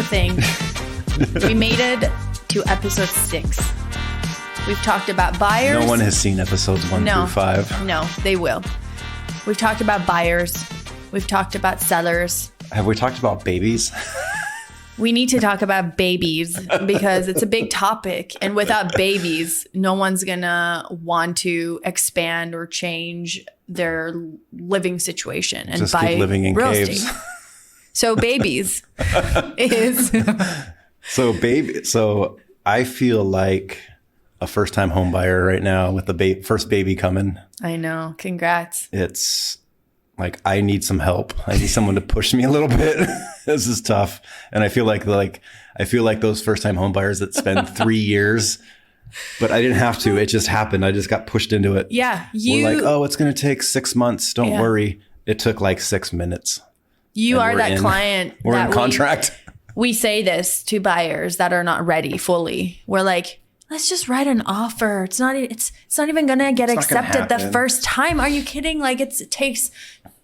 thing. We made it to episode 6. We've talked about buyers. No one has seen episodes 1 through 5. No, they will. We've talked about buyers. We've talked about sellers. Have we talked about babies? We need to talk about babies because it's a big topic. And without babies, no one's going to want to expand or change their living situation and just buy keep living in real caves. estate. So babies is... So I feel like a first-time home buyer right now with the first baby coming. I know. Congrats. It's like I need some help. I need someone to push me a little bit. This is tough. And I feel like those first-time home buyers that spend 3 years, but I didn't have to. It just happened. I just got pushed into it. Yeah. We're like, oh, it's going to take 6 months. Don't worry. It took like 6 minutes. You are that client. We're in contract. We say this to buyers that are not ready fully. We're like, let's just write an offer. It's not even going to get accepted the first time. Are you kidding? Like it takes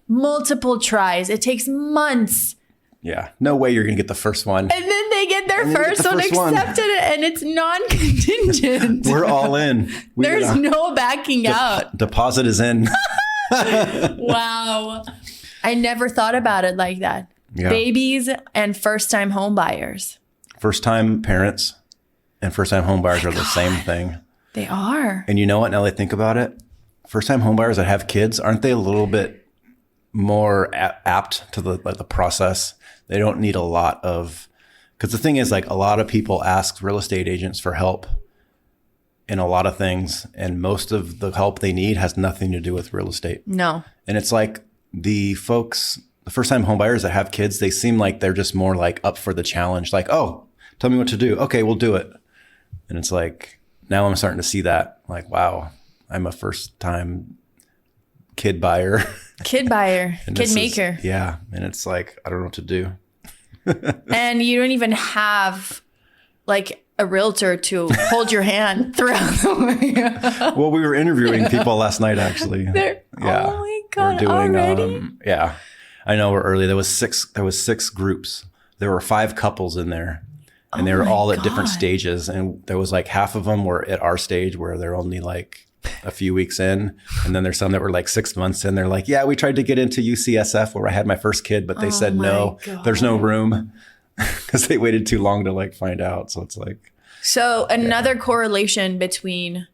multiple tries. It takes months. Yeah. No way you're going to get the first one. And then they get their first one accepted and it's non-contingent. We're all in. There's no backing out. Deposit is in. Wow. I never thought about it like that. Yeah. Babies and first-time home buyers. First-time parents and first-time home buyers are the same thing. They are. And you know what? Now that I think about it, first-time home buyers that have kids, aren't they a little bit more apt to the process? They don't need a lot of, because the thing is, like, a lot of people ask real estate agents for help in a lot of things, and most of the help they need has nothing to do with real estate. No. And it's like the first-time home buyers that have kids, they seem like they're just more like up for the challenge. Like, oh, tell me what to do. Okay, we'll do it. And it's like, now I'm starting to see that. Like, wow, I'm a first-time kid buyer. Kid buyer, kid maker. Yeah. And it's like, I don't know what to do. And you don't even have like a realtor to hold your hand throughout the way. Well, we were interviewing people last night, actually. Yeah. Oh my God, we're doing, already? Yeah. I know we're early. There was six groups. There were 5 couples in there. And they were all at different stages. And there was like half of them were at our stage where they're only like a few weeks in. And then there's some that were like 6 months in. They're like, yeah, we tried to get into UCSF where I had my first kid, but they said, no, there's no room because they waited too long to like find out. So it's like. So another correlation between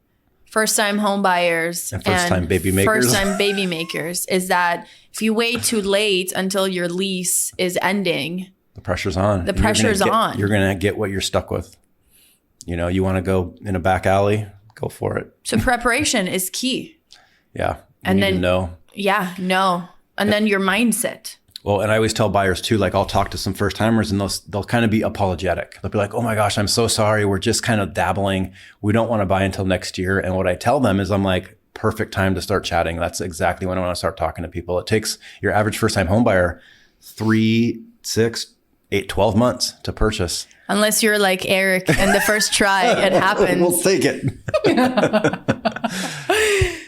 first-time home buyers and first-time baby makers. First-time baby makers is that if you wait too late until your lease is ending, the pressure's on. The pressure's on. You're going to get what you're stuck with. You know, you want to go in a back alley, go for it. So preparation is key. Yeah. And then know. Yeah, no. And then your mindset. Well, and I always tell buyers too, like I'll talk to some first timers and they'll kind of be apologetic. They'll be like, oh my gosh, I'm so sorry. We're just kind of dabbling. We don't want to buy until next year. And what I tell them is I'm like, perfect time to start chatting. That's exactly when I want to start talking to people. It takes your average first time home buyer 3, 6, 8, 12 months to purchase. Unless you're like Erik and the first try, it happens. We'll take it.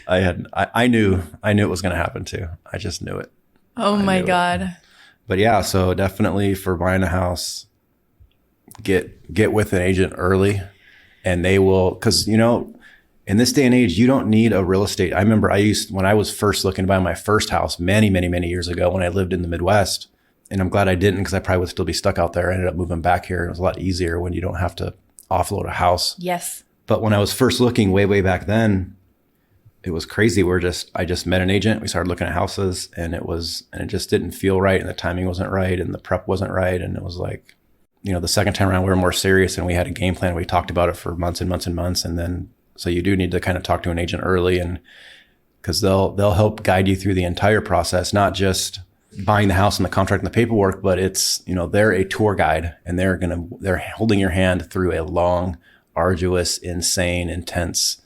I knew it was going to happen too. I just knew it. Oh my God. But yeah, so definitely for buying a house, get with an agent early and they will, because you know, in this day and age, you don't need a real estate. I remember when I was first looking to buy my first house many, many, many years ago when I lived in the Midwest, and I'm glad I didn't because I probably would still be stuck out there. I ended up moving back here. It was a lot easier when you don't have to offload a house. Yes. But when I was first looking way, way back then, it was crazy. I just met an agent. We started looking at houses and it just didn't feel right. And the timing wasn't right. And the prep wasn't right. And it was like, you know, the second time around, we were more serious and we had a game plan. We talked about it for months and months and months. And then, so you do need to kind of talk to an agent early and because they'll help guide you through the entire process, not just buying the house and the contract and the paperwork, but it's, you know, they're a tour guide and they're holding your hand through a long, arduous, insane, intense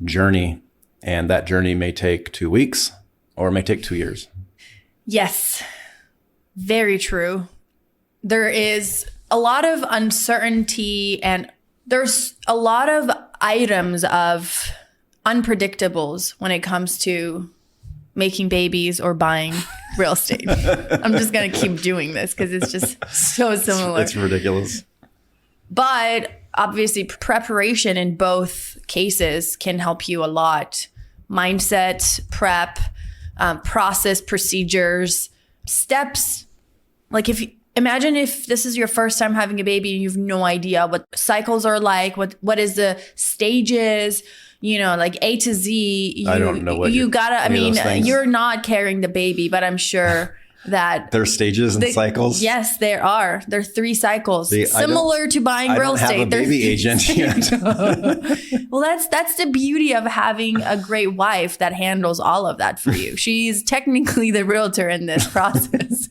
journey. And that journey may take 2 weeks or it may take 2 years. Yes, very true. There is a lot of uncertainty and there's a lot of items of unpredictables when it comes to making babies or buying real estate. I'm just going to keep doing this because it's just so similar. It's ridiculous. But obviously preparation in both cases can help you a lot. Mindset, prep, process, procedures, steps. Like imagine if this is your first time having a baby and you have no idea what cycles are like, what is the stages, like A to Z. I don't know what you gotta, I mean, you're not carrying the baby, but I'm sure that there's stages and cycles. Yes, there are. There are 3 cycles. Similar to buying real estate. I don't have a baby agent yet. Well, that's the beauty of having a great wife that handles all of that for you. She's technically the realtor in this process.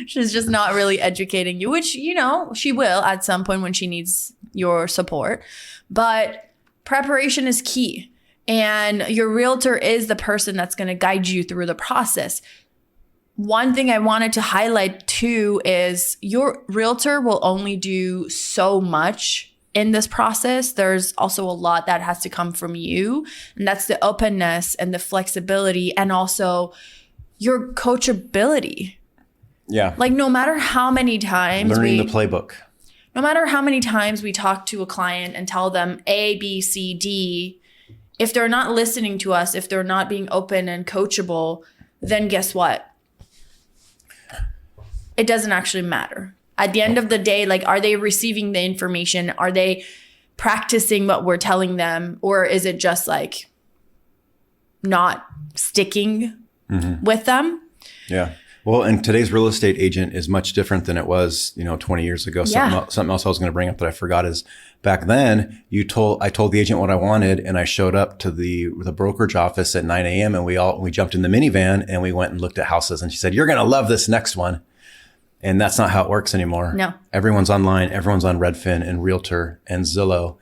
She's just not really educating you, which, she will at some point when she needs your support. But preparation is key. And your realtor is the person that's going to guide you through the process. One thing I wanted to highlight too is your realtor will only do so much in this process. There's also a lot that has to come from you. And that's the openness and the flexibility and also your coachability. Yeah. Like no matter how many times learning the playbook. No matter how many times we talk to a client and tell them A, B, C, D, if they're not listening to us, if they're not being open and coachable, then guess what? It doesn't actually matter. At the end of the day, like, are they receiving the information? Are they practicing what we're telling them? Or is it just like not sticking with them? Yeah. Well, and today's real estate agent is much different than it was, 20 years ago. Yeah. Something else I was going to bring up that I forgot is back then I told the agent what I wanted and I showed up to the brokerage office at 9 a.m. and we jumped in the minivan and we went and looked at houses and she said, "You're going to love this next one." And that's not how it works anymore. No. Everyone's online. Everyone's on Redfin and Realtor and Zillow.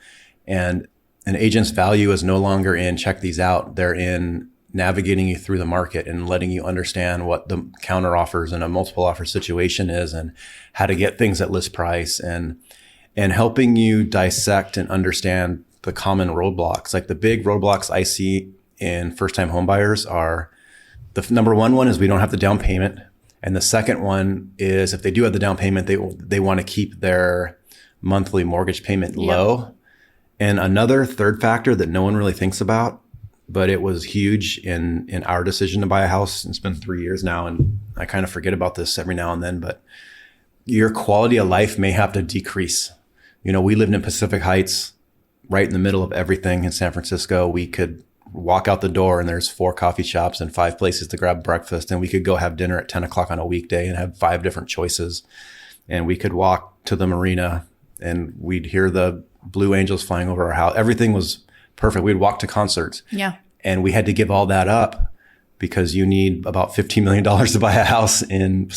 And an agent's value is no longer in check these out. They're in navigating you through the market and letting you understand what the counter offers and a multiple offer situation is and how to get things at list price and helping you dissect and understand the common roadblocks. Like the big roadblocks I see in first-time home buyers are the number one is we don't have the down payment. And the second one is if they do have the down payment, they want to keep their monthly mortgage payment low. And another third factor that no one really thinks about, but it was huge in our decision to buy a house. It's been 3 years now, and I kind of forget about this every now and then, but your quality of life may have to decrease. We lived in Pacific Heights, right in the middle of everything in San Francisco. We could walk out the door and there's 4 coffee shops and 5 places to grab breakfast. And we could go have dinner at 10 o'clock on a weekday and have 5 different choices. And we could walk to the marina and we'd hear the Blue Angels flying over our house. Everything was perfect. We'd walk to concerts. Yeah. And we had to give all that up because you need about $15 million to buy a house in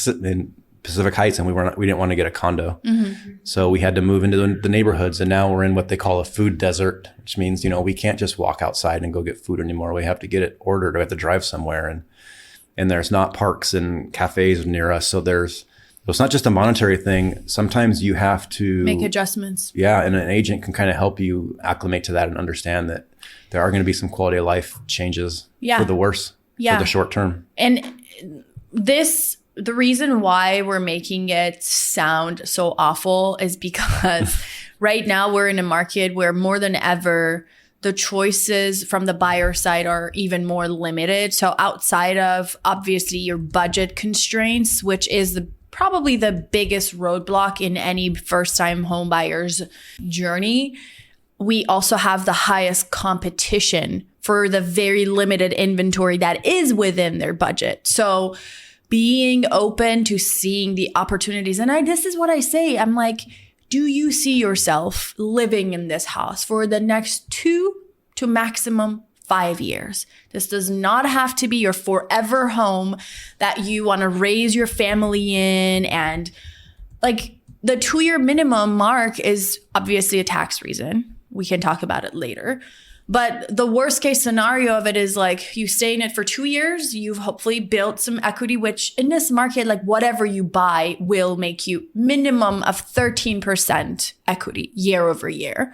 Pacific Heights, and we didn't want to get a condo. Mm-hmm. So we had to move into the neighborhoods, and now we're in what they call a food desert, which means, we can't just walk outside and go get food anymore. We have to get it ordered, or we have to drive somewhere, and there's not parks and cafes near us. So it's not just a monetary thing. Sometimes you have to make adjustments. Yeah, and an agent can kind of help you acclimate to that and understand that there are going to be some quality of life changes for the worse for the short term. And the reason why we're making it sound so awful is because right now we're in a market where more than ever, the choices from the buyer side are even more limited. So outside of obviously your budget constraints, which is probably the biggest roadblock in any first-time home buyer's journey, we also have the highest competition for the very limited inventory that is within their budget. So being open to seeing the opportunities. And this is what I say. I'm like, do you see yourself living in this house for the next 2 to maximum 5 years? This does not have to be your forever home that you want to raise your family in. And like the 2-year minimum mark is obviously a tax reason. We can talk about it later. But the worst case scenario of it is like you stay in it for 2 years, you've hopefully built some equity, which in this market, like whatever you buy will make you minimum of 13% equity year over year.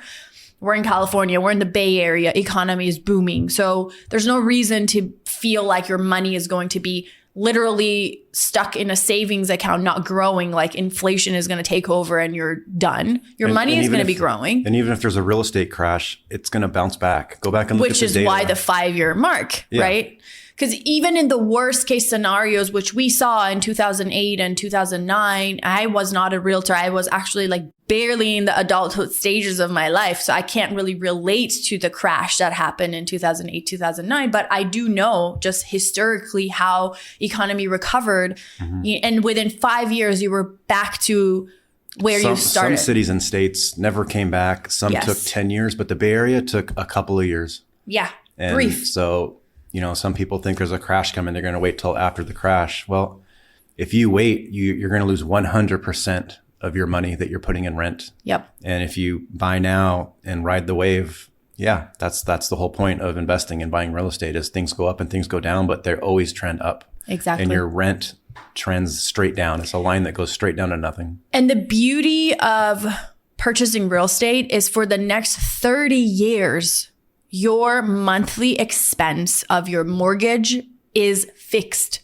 we're in California, we're in the Bay Area, economy is booming. So there's no reason to feel like your money is going to be literally stuck in a savings account, not growing, like inflation is going to take over and you're done. Your money is going to be growing. And even if there's a real estate crash, it's going to bounce back. Go back and look at the data. Which is why the 5-year mark, right? Because even in the worst case scenarios, which we saw in 2008 and 2009, I was not a realtor. I was actually like barely in the adulthood stages of my life. So I can't really relate to the crash that happened in 2008, 2009. But I do know just historically how economy recovered. And within 5 years, you were back to where you started. Some cities and states never came back. Some took 10 years, but the Bay Area took a couple of years. Yeah, and brief. So, some people think there's a crash coming. They're going to wait till after the crash. Well, if you wait, you're going to lose 100% of your money that you're putting in rent. Yep. And if you buy now and ride the wave, that's the whole point of investing and buying real estate is things go up and things go down, but they always trend up. Exactly. And your rent trends straight down. It's a line that goes straight down to nothing. And the beauty of purchasing real estate is for the next 30 years, your monthly expense of your mortgage is fixed,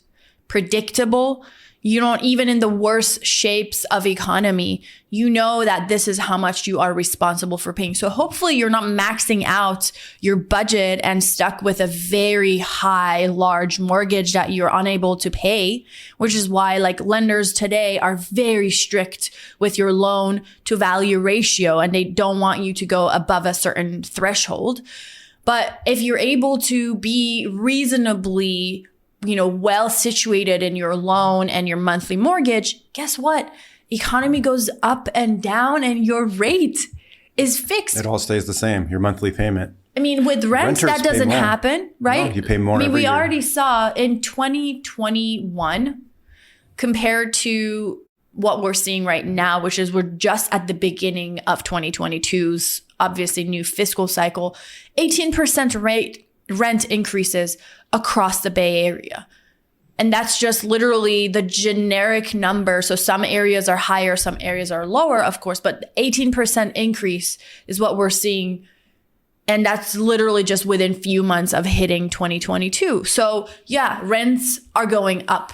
predictable. You don't, even in the worst shapes of economy, you know that this is how much you are responsible for paying. So hopefully you're not maxing out your budget and stuck with a very high, large mortgage that you're unable to pay, which is why like lenders today are very strict with your loan to value ratio and they don't want you to go above a certain threshold. But if you're able to be reasonably well situated in your loan and your monthly mortgage, guess what? Economy goes up and down and your rate is fixed. It all stays the same. Your monthly payment. I mean, with rent, that doesn't happen, right? No, you pay more every year. We already saw in 2021 compared to what we're seeing right now, which is we're just at the beginning of 2022's obviously new fiscal cycle, 18% rent increases across the Bay Area. And that's just literally the generic number. So some areas are higher, some areas are lower, of course, but 18% increase is what we're seeing. And that's literally just within few months of hitting 2022. So yeah, rents are going up,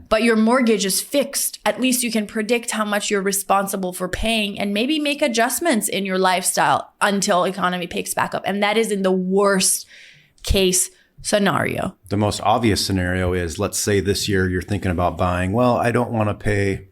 but your mortgage is fixed. At least you can predict how much you're responsible for paying and maybe make adjustments in your lifestyle until economy picks back up. And that is in the worst case scenario. The most obvious scenario is, let's say this year you're thinking about buying, well, I don't want to pay,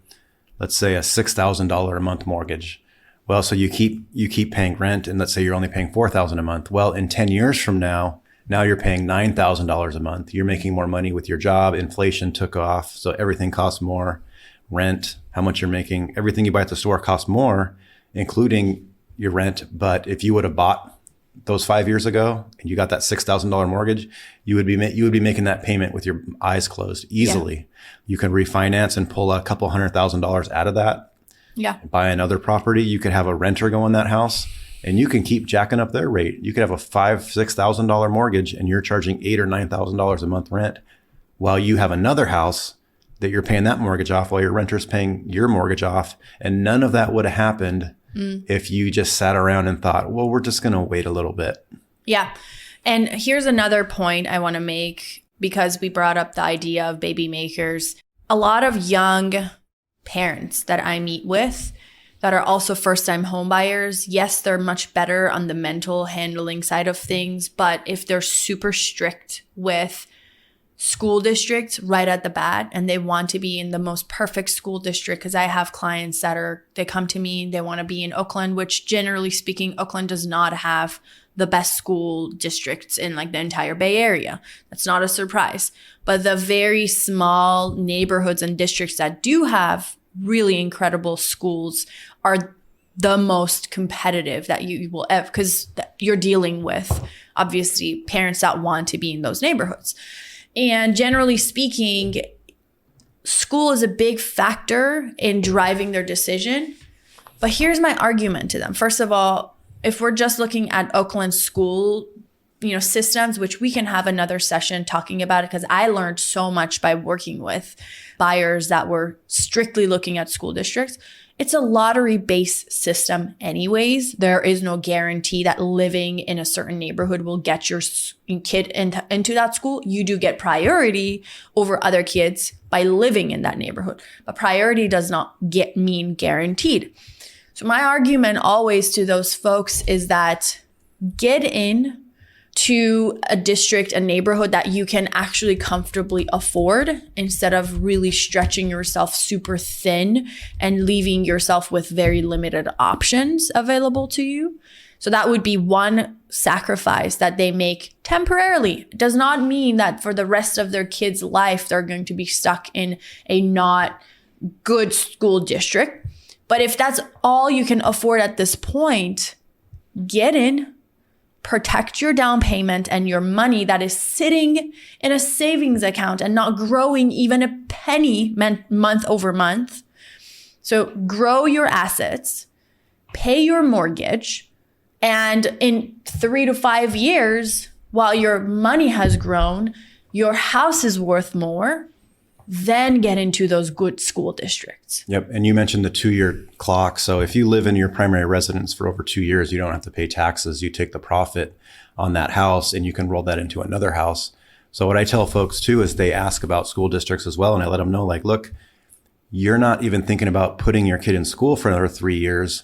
let's say a $6,000 a month mortgage. Well, so you keep paying rent and let's say you're only paying $4,000 a month. Well, in 10 years from now you're paying $9,000 a month. You're making more money with your job. Inflation took off. So everything costs more. Rent, how much you're making, everything you buy at the store costs more, including your rent. But if you would have bought those 5 years ago and you got that $6,000 mortgage, you would be making that payment with your eyes closed easily. Yeah. You can refinance and pull a couple $100,000 out of that. Yeah. Buy another property. You could have a renter go in that house and you can keep jacking up their rate. You could have a $5,000-$6,000 mortgage and you're charging $8,000 or $9,000 a month rent, while you have another house that you're paying that mortgage off while your renter's paying your mortgage off. And none of that would have happened if you just sat around and thought, well, we're just going to wait a little bit. Yeah. And here's another point I want to make, because we brought up the idea of baby makers. A lot of young parents that I meet with that are also first-time home buyers, yes, they're much better on the mental handling side of things, but if they're super strict with school districts right at the bat and they want to be in the most perfect school district, because I have clients they come to me, they want to be in Oakland, which generally speaking, Oakland does not have the best school districts in like the entire Bay Area. That's not a surprise. But the very small neighborhoods and districts that do have really incredible schools are the most competitive that you will ever, because you're dealing with obviously parents that want to be in those neighborhoods. And generally speaking, school is a big factor in driving their decision. But here's my argument to them. First of all, if we're just looking at Oakland school, systems, which we can have another session talking about it, because I learned so much by working with buyers that were strictly looking at school districts. it's a lottery-based system anyways. There is no guarantee that living in a certain neighborhood will get your kid into that school. You do get priority over other kids by living in that neighborhood. But priority does not mean guaranteed. So my argument always to those folks is that get in to a district, a neighborhood that you can actually comfortably afford instead of really stretching yourself super thin and leaving yourself with very limited options available to you. So that would be one sacrifice that they make temporarily. It does not mean that for the rest of their kids' life, they're going to be stuck in a not good school district. But if that's all you can afford at this point, get in. Protect your down payment and your money that is sitting in a savings account and not growing even a penny month over month. So grow your assets, pay your mortgage, and in 3 to 5 years, while your money has grown, your house is worth more. Then get into those good school districts. Yep. And you mentioned the 2-year clock. So if you live in your primary residence for over 2 years, you don't have to pay taxes. You take the profit on that house and you can roll that into another house. So what I tell folks too is they ask about school districts as well. And I let them know, like, look, you're not even thinking about putting your kid in school for another 3 years.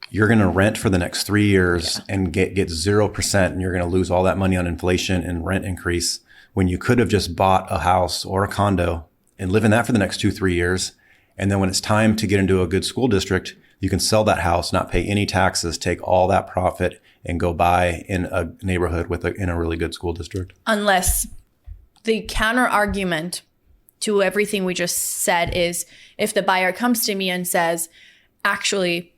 You're going to rent for the next 3 years and get 0%. And you're going to lose all that money on inflation and rent increase, when you could have just bought a house or a condo and live in that for the next 2-3 years. And then when it's time to get into a good school district, you can sell that house, not pay any taxes, take all that profit and go buy in a neighborhood in a really good school district. Unless the counter argument to everything we just said is if the buyer comes to me and says, actually,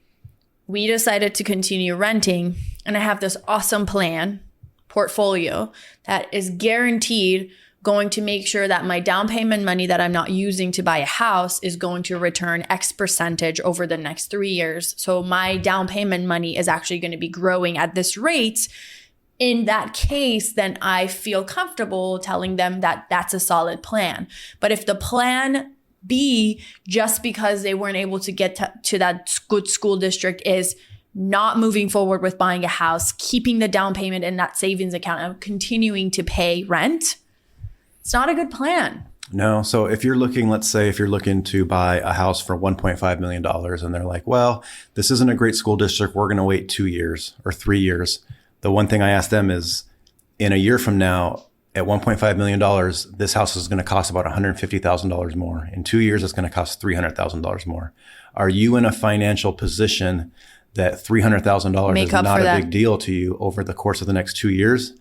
we decided to continue renting and I have this awesome portfolio that is guaranteed going to make sure that my down payment money that I'm not using to buy a house is going to return X percentage over the next 3 years. So my down payment money is actually going to be growing at this rate. In that case, then I feel comfortable telling them that that's a solid plan. But if the plan B, just because they weren't able to get to that good school district, is not moving forward with buying a house, keeping the down payment in that savings account and continuing to pay rent, it's not a good plan. No. So if you're looking, let's say if you're looking to buy a house for $1.5 million and they're like, well, this isn't a great school district. We're going to wait 2 years or 3 years. The one thing I ask them is, in a year from now, at $1.5 million, this house is going to cost about $150,000 more. In 2 years, it's going to cost $300,000 more. Are you in a financial position that $300,000 is not a big deal to you over the course of the next 2 years?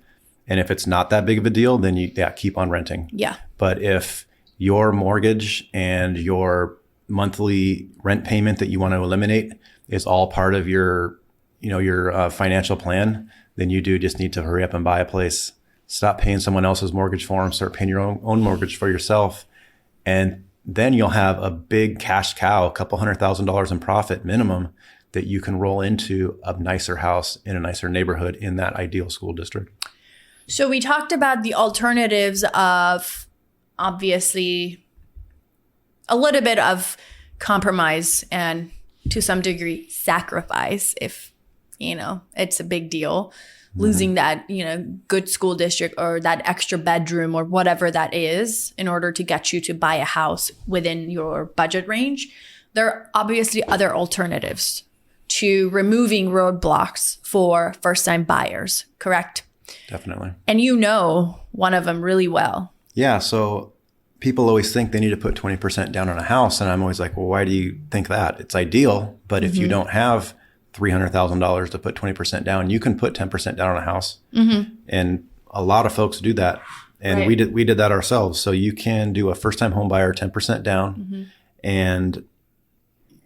And if it's not that big of a deal, then you keep on renting. Yeah. But if your mortgage and your monthly rent payment that you want to eliminate is all part of your financial plan, then you do just need to hurry up and buy a place. Stop paying someone else's mortgage for them. Start paying your own mortgage for yourself. And then you'll have a big cash cow, a couple $100,000 in profit minimum, that you can roll into a nicer house in a nicer neighborhood in that ideal school district. So we talked about the alternatives of, obviously, a little bit of compromise and to some degree sacrifice if, it's a big deal. Losing that, good school district or that extra bedroom or whatever that is in order to get you to buy a house within your budget range. There are obviously other alternatives to removing roadblocks for first-time buyers, correct? Definitely. And one of them really well. Yeah. So people always think they need to put 20% down on a house. And I'm always like, well, why do you think that? It's ideal. But if you don't have $300,000 to put 20% down, you can put 10% down on a house. And a lot of folks do that. And we did that ourselves. So you can do a first-time home buyer 10% down and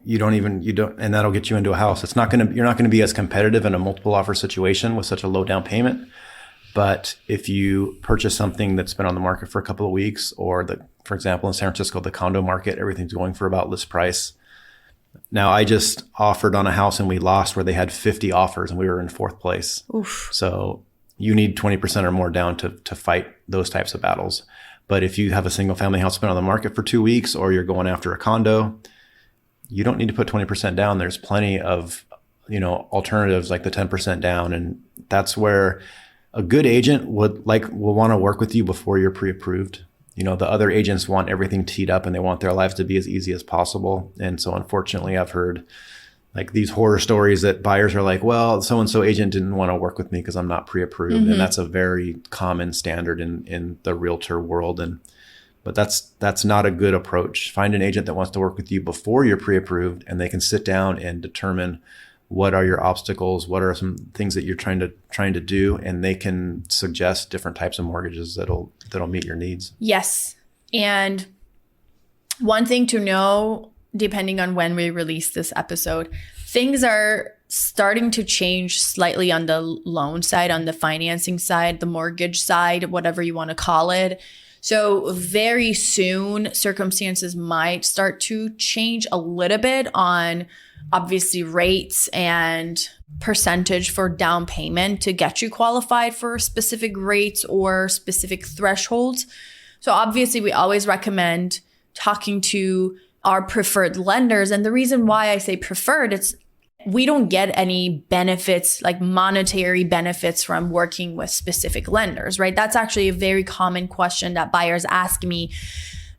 and that'll get you into a house. You're not going to be as competitive in a multiple offer situation with such a low down payment. But if you purchase something that's been on the market for a couple of weeks, or for example, in San Francisco, the condo market, everything's going for about list price. Now, I just offered on a house and we lost where they had 50 offers and we were in 4th place. Oof. So you need 20% or more down to fight those types of battles. But if you have a single family house been on the market for 2 weeks, or you're going after a condo, you don't need to put 20% down. There's plenty of, alternatives like the 10% down. And that's where a good agent will want to work with you before you're pre-approved. The other agents want everything teed up and they want their lives to be as easy as possible. And so unfortunately, I've heard like these horror stories that buyers are like, well, so-and-so agent didn't want to work with me because I'm not pre-approved. Mm-hmm. And that's a very common standard in the realtor world. But that's not a good approach. Find an agent that wants to work with you before you're pre-approved, and they can sit down and determine what are your obstacles, what are some things that you're trying to do, and they can suggest different types of mortgages that'll meet your needs. Yes. And one thing to know, depending on when we release this episode, things are starting to change slightly on the loan side, on the financing side, the mortgage side, whatever you want to call it. So very soon, circumstances might start to change a little bit on obviously rates and percentage for down payment to get you qualified for specific rates or specific thresholds. So obviously, we always recommend talking to our preferred lenders. And the reason why I say preferred, it's we don't get any benefits, like monetary benefits from working with specific lenders, right? That's actually a very common question that buyers ask me.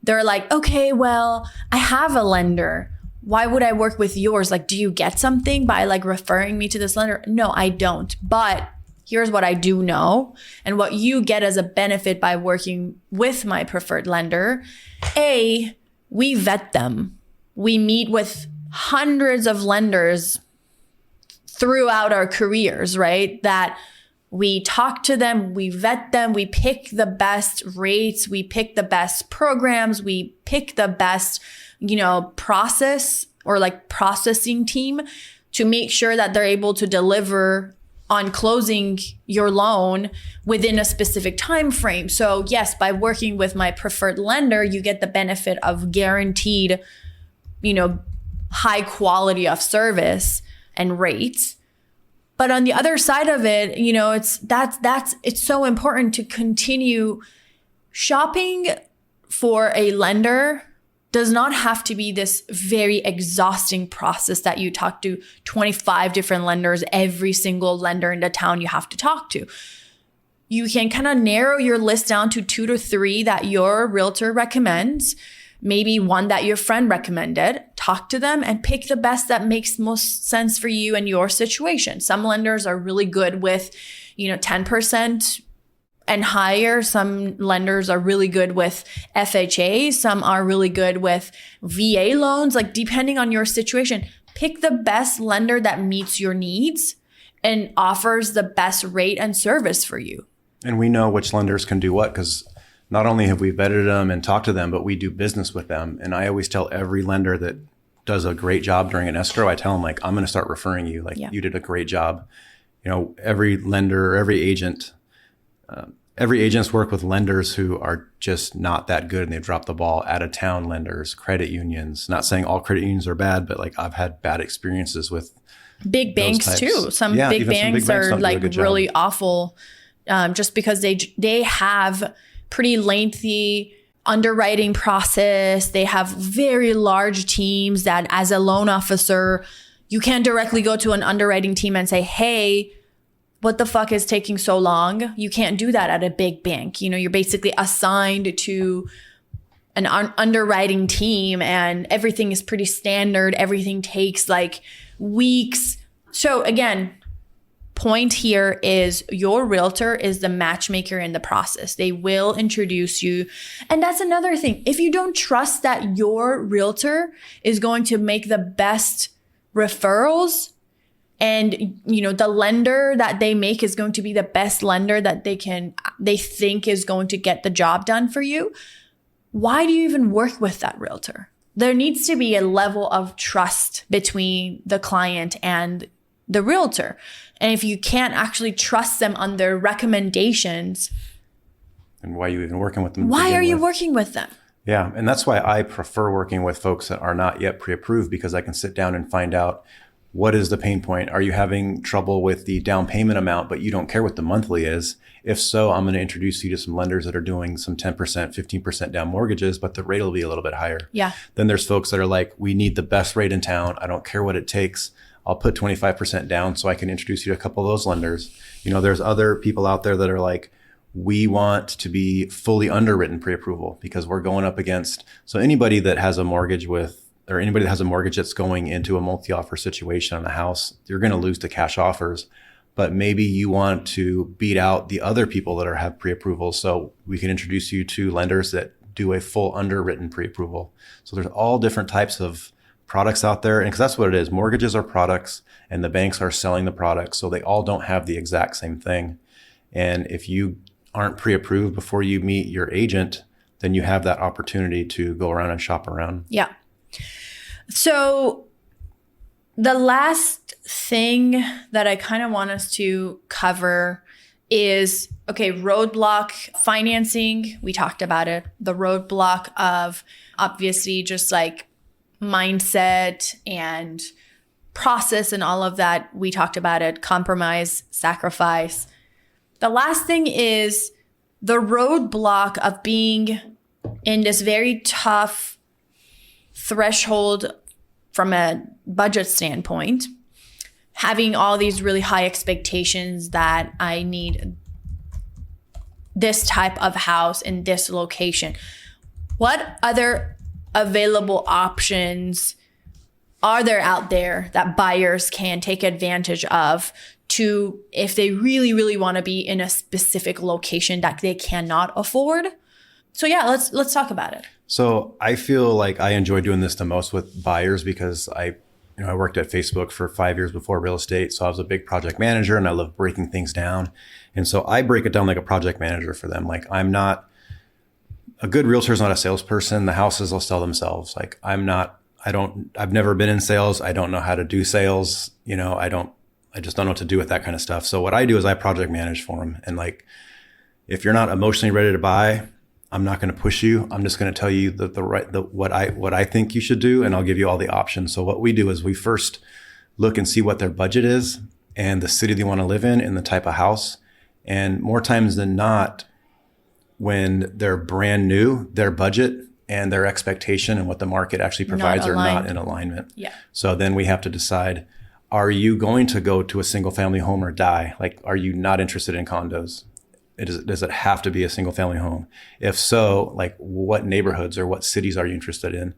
They're like, okay, well, I have a lender. Why would I work with yours? Like, do you get something by like referring me to this lender? No, I don't. But here's what I do know and what you get as a benefit by working with my preferred lender. A, we vet them. We meet with hundreds of lenders throughout our careers, right? That we talk to them, we vet them, we pick the best rates, we pick the best programs, we pick the best, process or like processing team to make sure that they're able to deliver on closing your loan within a specific time frame. So yes, by working with my preferred lender, you get the benefit of guaranteed, high quality of service and rates. But on the other side of it, it's so important to continue shopping for a lender. Does not have to be this very exhausting process that you talk to 25 different lenders, every single lender in the town you have to talk to. You can kind of narrow your list down to 2 to 3 that your realtor recommends, maybe one that your friend recommended. Talk to them and pick the best that makes most sense for you and your situation. Some lenders are really good with, 10% and higher. Some lenders are really good with FHA. Some are really good with VA loans. Like depending on your situation, pick the best lender that meets your needs and offers the best rate and service for you. And we know which lenders can do what, because not only have we vetted them and talked to them, but we do business with them. And I always tell every lender that does a great job during an escrow, I tell them like, I'm going to start referring you. Like you did a great job. Every lender, every agent's worked with lenders who are just not that good and they've dropped the ball. Out of town lenders, credit unions, not saying all credit unions are bad, but like I've had bad experiences with big banks too. Some big banks are like really awful just because they have pretty lengthy underwriting process. They have very large teams that as a loan officer, you can't directly go to an underwriting team and say, hey, what the fuck is taking so long? You can't do that at a big bank. You're basically assigned to an underwriting team and everything is pretty standard. Everything takes like weeks. So again, point here is your realtor is the matchmaker in the process. They will introduce you. And that's another thing. If you don't trust that your realtor is going to make the best referrals and, the lender that they make is going to be the best lender that they think is going to get the job done for you, why do you even work with that realtor? There needs to be a level of trust between the client and the realtor. And if you can't actually trust them on their recommendations, and why are you even working with them? Why are you working with them? Yeah. And that's why I prefer working with folks that are not yet pre-approved, because I can sit down and find out What is the pain point? Are you having trouble with the down payment amount, but you don't care what the monthly is? If so, I'm going to introduce you to some lenders that are doing some 10%, 15% down mortgages, but the rate will be a little bit higher. Yeah. Then there's folks that are like, we need the best rate in town. I don't care what it takes. I'll put 25% down so I can introduce you to a couple of those lenders. There's other people out there that are like, we want to be fully underwritten pre-approval because we're going up against, so anybody that has a mortgage or anybody that has a mortgage that's going into a multi-offer situation on a house, you're going to lose to cash offers. But maybe you want to beat out the other people that have pre-approval. So we can introduce you to lenders that do a full underwritten pre-approval. So there's all different types of products out there. And because that's what it is. Mortgages are products and the banks are selling the products. So they all don't have the exact same thing. And if you aren't pre-approved before you meet your agent, then you have that opportunity to go around and shop around. Yeah. So the last thing that I kind of want us to cover is, okay, roadblock financing. We talked about it. The roadblock of obviously just like mindset and process and all of that. We talked about it. Compromise, sacrifice. The last thing is the roadblock of being in this very tough threshold from a budget standpoint, having all these really high expectations that I need this type of house in this location. What other available options are there out there that buyers can take advantage of to, if they really, really want to be in a specific location that they cannot afford? So yeah, let's talk about it. So I feel like I enjoy doing this the most with buyers because I worked at Facebook for 5 years before real estate. So I was a big project manager and I love breaking things down. And so I break it down like a project manager for them. Like a good realtor is not a salesperson. The houses will sell themselves. Like I've never been in sales. I don't know how to do sales. I just don't know what to do with that kind of stuff. So what I do is I project manage for them. And like, if you're not emotionally ready to buy, I'm not going to push you. I'm just going to tell you what I think you should do, and I'll give you all the options. So what we do is we first look and see what their budget is and the city they want to live in and the type of house. And more times than not, when they're brand new, their budget and their expectation and what the market actually provides are not in alignment. Yeah. So then we have to decide, are you going to go to a single family home or die? Like, are you not interested in condos? Does it have to be a single family home? If so, like what neighborhoods or what cities are you interested in?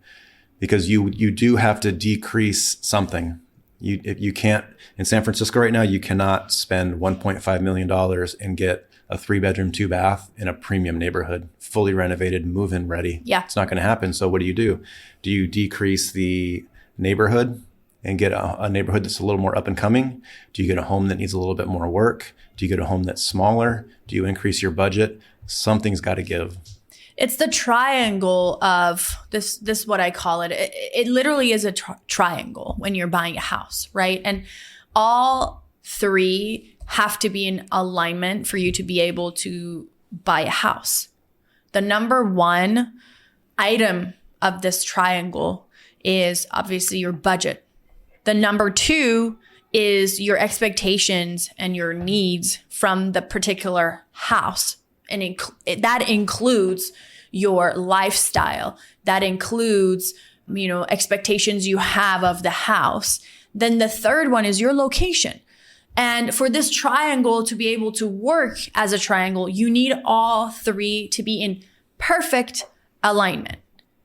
Because you do have to decrease something. You can't, in San Francisco right now, you cannot spend $1.5 million and get a 3-bedroom, 2-bath in a premium neighborhood, fully renovated, move-in ready. Yeah. It's not going to happen. So what do? Do you decrease the neighborhood and get a neighborhood that's a little more up and coming? Do you get a home that needs a little bit more work? Do you get a home that's smaller? Do you increase your budget? Something's got to give. It's the triangle of this is what I call it. It literally is a triangle when you're buying a house, right? And all three have to be in alignment for you to be able to buy a house. The number one item of this triangle is obviously your budget. The number two is your expectations and your needs from the particular house. And that includes your lifestyle. That includes, expectations you have of the house. Then the third one is your location. And for this triangle to be able to work as a triangle, you need all three to be in perfect alignment.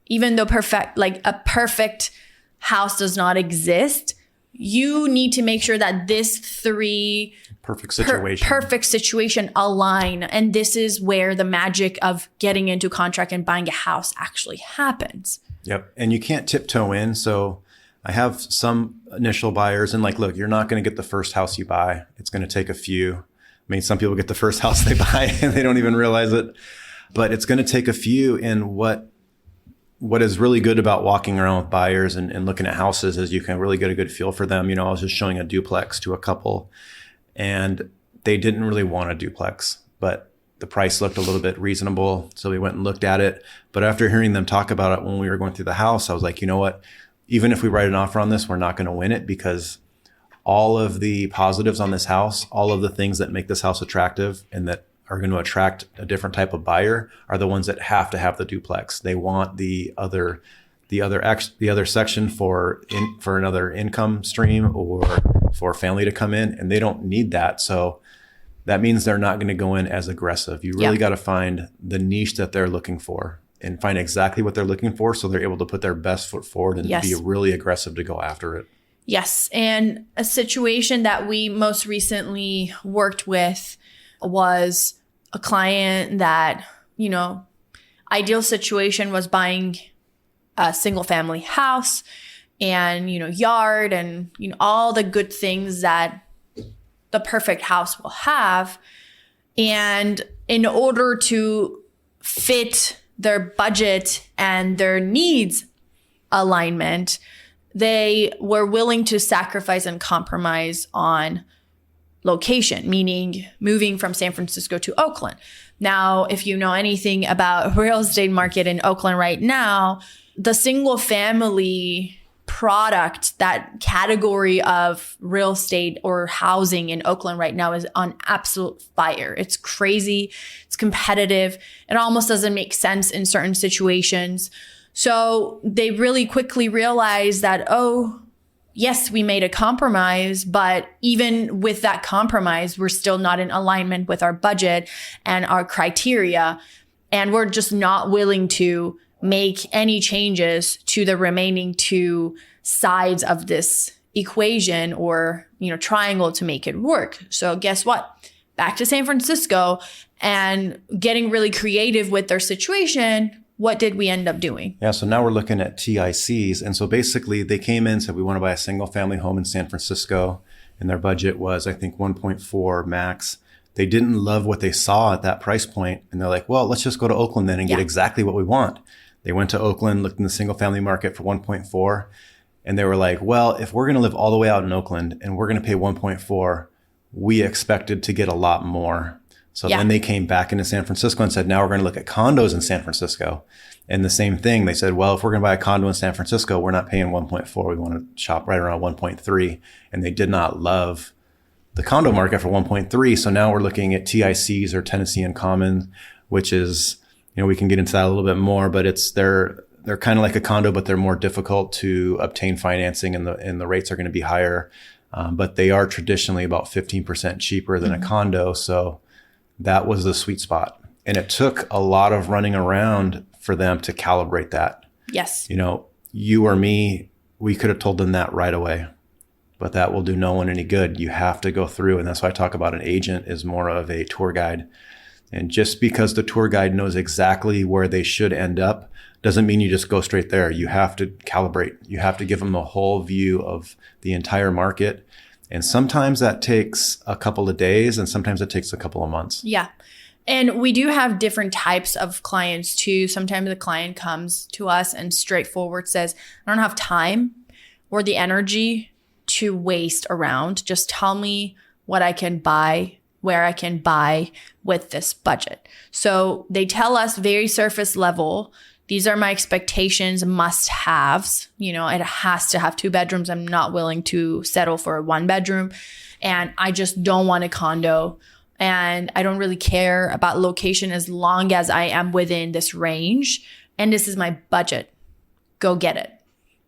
Even though a perfect house does not exist, you need to make sure that this three perfect situation align. And this is where the magic of getting into contract and buying a house actually happens. Yep. And you can't tiptoe in. So I have some initial buyers and look, you're not going to get the first house you buy. It's going to take a few. I mean, some people get the first house they buy and they don't even realize it, but it's going to take a few. And what is really good about walking around with buyers and looking at houses is you can really get a good feel for them. I was just showing a duplex to a couple and they didn't really want a duplex, but the price looked a little bit reasonable. So we went and looked at it. But after hearing them talk about it when we were going through the house, I was like, you know what? Even if we write an offer on this, we're not going to win it because all of the positives on this house, all of the things that make this house attractive and that are going to attract a different type of buyer are the ones that have to have the duplex. They want the other section for another income stream or for a family to come in, and they don't need that. So that means they're not going to go in as aggressive. You really got to find the niche that they're looking for and find exactly what they're looking for so they're able to put their best foot forward and be really aggressive to go after it. Yes. And a situation that we most recently worked with was a client that, ideal situation was buying a single family house and, yard and, all the good things that the perfect house will have. And in order to fit their budget and their needs alignment, they were willing to sacrifice and compromise on location, meaning moving from San Francisco to Oakland. Now, if you know anything about real estate market in Oakland right now, the single family product, that category of real estate or housing in Oakland right now is on absolute fire. It's crazy. It's competitive. It almost doesn't make sense in certain situations. So they really quickly realized that, oh, yes, we made a compromise, but even with that compromise, we're still not in alignment with our budget and our criteria. And we're just not willing to make any changes to the remaining two sides of this equation or, triangle to make it work. So guess what? Back to San Francisco and getting really creative with their situation. What did we end up doing? Yeah, so now we're looking at TICs. And so basically they came in and said, we want to buy a single family home in San Francisco. And their budget was, I think, 1.4 max. They didn't love what they saw at that price point. And they're like, well, let's just go to Oakland then and get exactly what we want. They went to Oakland, looked in the single family market for 1.4. And they were like, well, if we're going to live all the way out in Oakland and we're going to pay 1.4, we expected to get a lot more. So then they came back into San Francisco and said, now we're going to look at condos in San Francisco. And the same thing, they said, well, if we're going to buy a condo in San Francisco, we're not paying 1.4. We want to shop right around 1.3. And they did not love the condo market for 1.3. So now we're looking at TICs or Tennessee in Common, which is, we can get into that a little bit more, but they're kind of like a condo, but they're more difficult to obtain financing and the rates are going to be higher. But they are traditionally about 15% cheaper than a condo. So that was the sweet spot. And it took a lot of running around for them to calibrate that. Yes. You or me, we could have told them that right away, but that will do no one any good. You have to go through. And that's why I talk about an agent is more of a tour guide. And just because the tour guide knows exactly where they should end up doesn't mean you just go straight there. You have to calibrate. You have to give them a whole view of the entire market. And sometimes that takes a couple of days and sometimes it takes a couple of months. Yeah. And we do have different types of clients too. Sometimes the client comes to us and straightforward says, I don't have time or the energy to waste around. Just tell me what I can buy, where I can buy with this budget. So they tell us very surface level, these are my expectations, must haves. It has to have 2 bedrooms. I'm not willing to settle for a 1 bedroom. And I just don't want a condo. And I don't really care about location as long as I am within this range. And this is my budget. Go get it.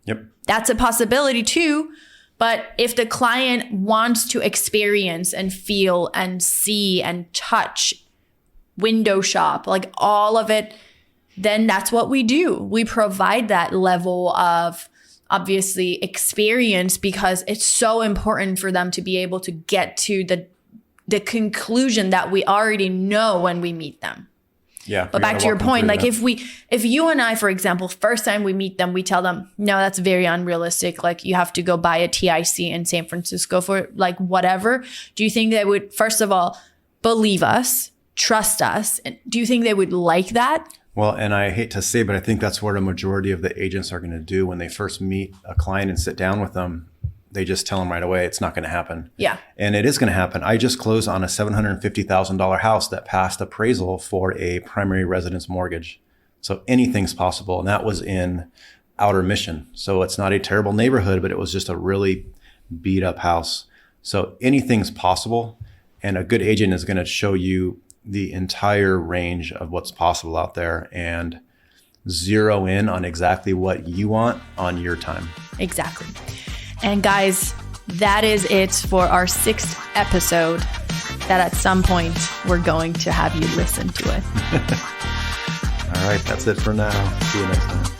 Yep. That's a possibility too. But if the client wants to experience and feel and see and touch, window shop, like all of it, then that's what we do. We provide that level of obviously experience because it's so important for them to be able to get to the conclusion that we already know when we meet them. Yeah. But back to your point, like if you and I, for example, first time we meet them, we tell them, no, that's very unrealistic. Like you have to go buy a TIC in San Francisco for like whatever. Do you think they would, first of all, believe us, trust us? And do you think they would like that? Well, and I hate to say, but I think that's what a majority of the agents are going to do when they first meet a client and sit down with them. They just tell them right away, it's not going to happen. Yeah. And it is going to happen. I just closed on a $750,000 house that passed appraisal for a primary residence mortgage. So anything's possible. And that was in Outer Mission. So it's not a terrible neighborhood, but it was just a really beat up house. So anything's possible, and a good agent is going to show you the entire range of what's possible out there and zero in on exactly what you want on your time. Exactly. And guys, that is it for our 6th episode that at some point we're going to have you listen to it. All right, that's it for now. See you next time.